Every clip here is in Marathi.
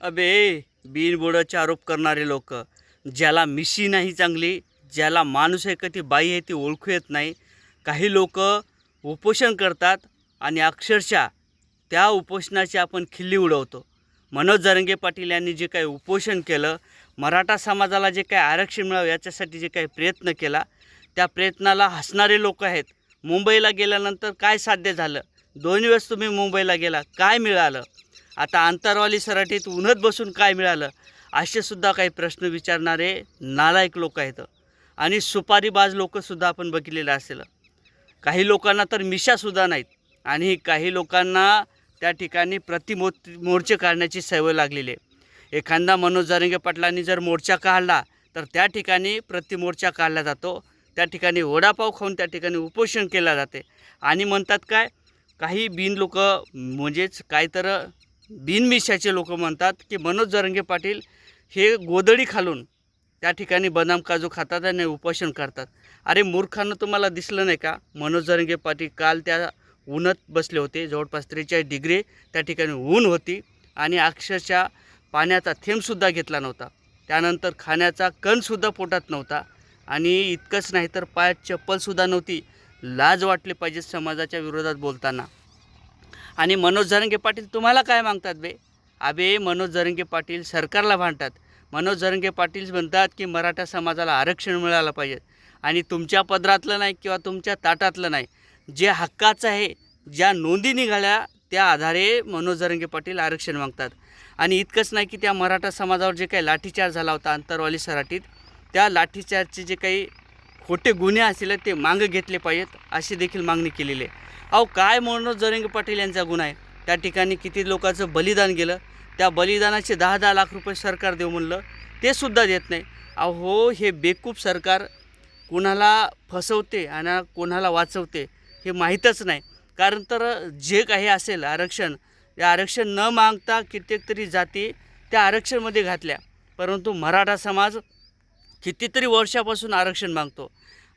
अबे बिनबुडाचे आरोप करणारे लोक, ज्याला मिशी नाही चांगली, ज्याला माणूस आहे का ती बाई आहे ती ओळखू येत नाही. काही लोक उपोषण करतात आणि अक्षरशः त्या उपोषणाची आपण खिल्ली उडवतो. मनोज जरांगे पाटील यांनी जे काही उपोषण केलं, मराठा समाजाला जे काही आरक्षण मिळावं याच्यासाठी जे काही प्रयत्न केला, त्या प्रयत्नाला हसणारे लोक आहेत. मुंबईला गेल्यानंतर काय साध्य झालं? 2 वेळेस तुम्ही मुंबईला गेला, काय मिळालं? आता आंतरवाली सराटीत उन्हात बसून काय मिळालं? असे सुद्धा काही प्रश्न विचारणारे नालायक लोक आहेत. आणि सुपारीबाज लोकसुद्धा आपण बघितलेलं असेल. काही लोकांना तर मिशासुद्धा नाहीत आणि काही लोकांना त्या ठिकाणी मोर्चे काढण्याची सवय लागलेली आहे. एखादा मनोज जरांगे पाटलांनी जर मोर्चा काढला तर त्या ठिकाणी प्रतिमोर्चा काढला जातो. त्या ठिकाणी वडापाव खाऊन त्या ठिकाणी उपोषण केले जाते. आणि म्हणतात काय, काही बिन लोक म्हणजेच काय तर बिनमिशाचे लोक म्हणतात की मनोज जरांगे पाटील हे गोदडी खालून त्या ठिकाणी बदाम काजू खातात आणि उपोषण करतात. अरे मूर्खांना, तुम्हाला दिसलं नाही का? मनोज जरांगे पाटील काल त्या उन्हात बसले होते. जवळपास 43 डिग्री त्या ठिकाणी ऊन होती आणि अक्षरशः पाण्याचा थेंबसुद्धा घेतला नव्हता. त्यानंतर खाण्याचा कणसुद्धा पोटात नव्हता आणि इतकंच नाही तर पायात चप्पलसुद्धा नव्हती. लाज वाटली पाहिजे समाजाच्या विरोधात बोलताना. आणि मनोज जरांगे पाटील तुम्हाला काय मागतात बे? अबे मनोज जरांगे पाटील सरकारला भांडतात. मनोज जरांगे पाटील म्हणतात की मराठा समाजाला आरक्षण मिळालं पाहिजे आणि तुमच्या पदरातलं नाही किंवा तुमच्या ताटातलं नाही, जे हक्काचं आहे, ज्या नोंदी निघाल्या त्या आधारे मनोज जरांगे पाटील आरक्षण मागतात. आणि इतकंच नाही की त्या मराठा समाजावर जे काही लाठीचार्ज झाला होता आंतरवाली सराटीत, त्या लाठीचार्जचे जे काही खोटे गुन्हे असतील ते मागं घेतले पाहिजेत अशी देखील मागणी केलेली आहे. अहो काय मनोज जरांगे पाटील यांचा गुन्हा आहे? त्या ठिकाणी किती लोकांचं बलिदान गेलं, त्या बलिदानाचे 10-10 लाख रुपये सरकार देऊ म्हणलं, ते सुद्धा देत नाही. अहो हे बेकूफ सरकार कोणाला फसवते आणि कोणाला वाचवते हे माहीतच नाही. कारण तर जे काही असेल आरक्षण, या आरक्षण न मागता कित्येक तरी जाती त्या आरक्षणमध्ये घातल्या, परंतु मराठा समाज कितीतरी वर्षापासून आरक्षण मागतो.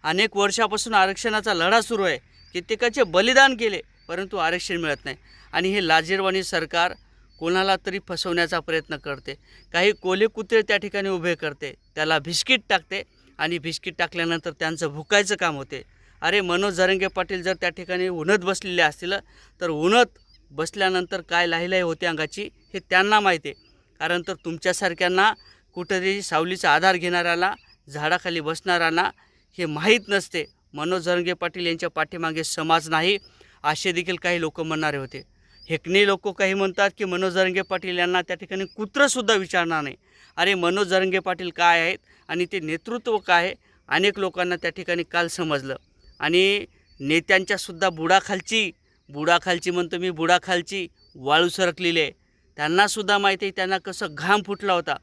अनेक वर्षापासून आरक्षणाचा लढा सुरू आहे. कित्येकाचे बलिदान केले परंतु आरक्षण मिळत नाही. आणि हे लाजिरवाणी सरकार कोणाला तरी फसवण्याचा प्रयत्न करते. काही कोले कुत्रे त्या ठिकाणी उभे करते, त्याला बिस्किट टाकते आणि बिस्किट टाकल्यानंतर त्यांचं भुकायचं काम होते. अरे मनोज जरांगे पाटील जर त्या ठिकाणी उन्हात बसलेले असतील तर उन्हात बसल्यानंतर काय लाहीलाही होते अंगाची हे त्यांना माहिती आहे. कारण तर तुमच्यासारख्यांना कुठेतरी सावलीचा आधार घेणाऱ्याला, झाडाखाली बसणाऱ्यांना हे माहीत नसते. मनोज जरांगे पाटील यांच्या पाठीमागे समाज नाही असे देखील काही लोक म्हणणारे होते. हेकणे लोक काही म्हणतात की मनोज जरांगे पाटील यांना त्या ठिकाणी कुत्रंसुद्धा विचारणार नाही. अरे मनोज जरांगे पाटील काय आहेत आणि ते नेतृत्व काय आहे अनेक लोकांना त्या ठिकाणी काल समजलं. आणि नेत्यांच्यासुद्धा बुडाखालची म्हणतो मी, बुडाखालची वाळू सरकलेली आहे. त्यांनासुद्धा माहिती आहे त्यांना कसं घाम फुटला होता.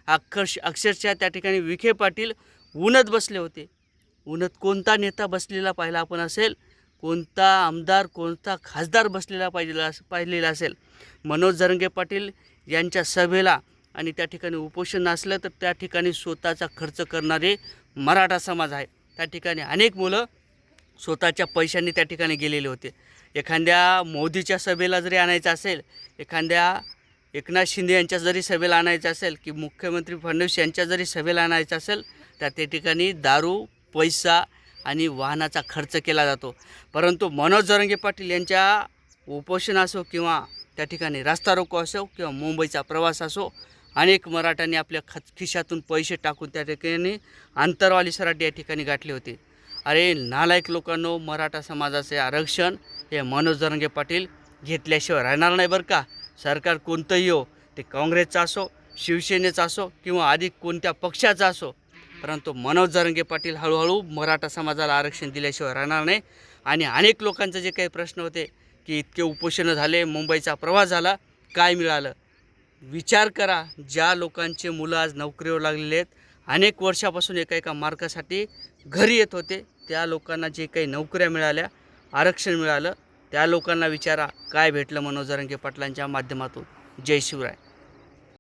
अक्षरशः त्या ठिकाणी विखे पाटील उन्हात बसले होते. उन्हात कोणता नेता बसलेला पाहिला आपण असेल? कोणता आमदार, कोणता खासदार बसलेला पाहिलेला असेल? मनोज जरांगे पाटील यांच्या सभेला आणि त्या ठिकाणी उपोषण असलं तर त्या ठिकाणी स्वतःचा खर्च करणारे मराठा समाज आहे. त्या ठिकाणी अनेक मुलं स्वतःच्या पैशांनी त्या ठिकाणी गेलेले होते. एखाद्या मोदीच्या सभेला जरी आणायचं असेल, एखाद्या एकनाथ शिंदे यांच्या जरी सभेला आणायचं असेल, की मुख्यमंत्री फडणवीस यांच्या जरी सभेला आणायचं असेल, तर त्या ठिकाणी दारू, पैसा आणि वाहनाचा खर्च केला जातो. परंतु मनोज जरांगे पाटील यांच्या उपोषण असो किंवा त्या ठिकाणी रास्ता रोको असो किंवा मुंबईचा प्रवास असो, अनेक मराठ्यांनी आपल्या खिशातून पैसे टाकून त्या ठिकाणी आंतरवाली सराटी या ठिकाणी गाठली होती. अरे नालायक लोकांनो, मराठा समाजाचे आरक्षण हे मनोज जरांगे पाटील घेतल्याशिवाय राहणार नाही बरं का. सरकार कोणतंही हो, ते काँग्रेसचं असो, शिवसेनेचं असो किंवा अधिक कोणत्या पक्षाचा असो, परंतु मनोज जरांगे पाटील हळूहळू मराठा समाजाला आरक्षण दिल्याशिवाय राहणार नाही. आणि अनेक लोकांचे जे काही प्रश्न होते की इतके उपोषणं झाले, मुंबईचा प्रवास झाला, काय मिळालं? विचार करा. ज्या लोकांचे मुलं आज नोकरीवर लागलेले आहेत, अनेक वर्षापासून एका मार्कासाठी घरी येत होते, त्या लोकांना जे काही नोकऱ्या मिळाल्या, आरक्षण मिळालं, त्या लोकांना विचारा काय भेटलं मनोज जरांगे पाटलांच्या माध्यमातून. जय शिवराय.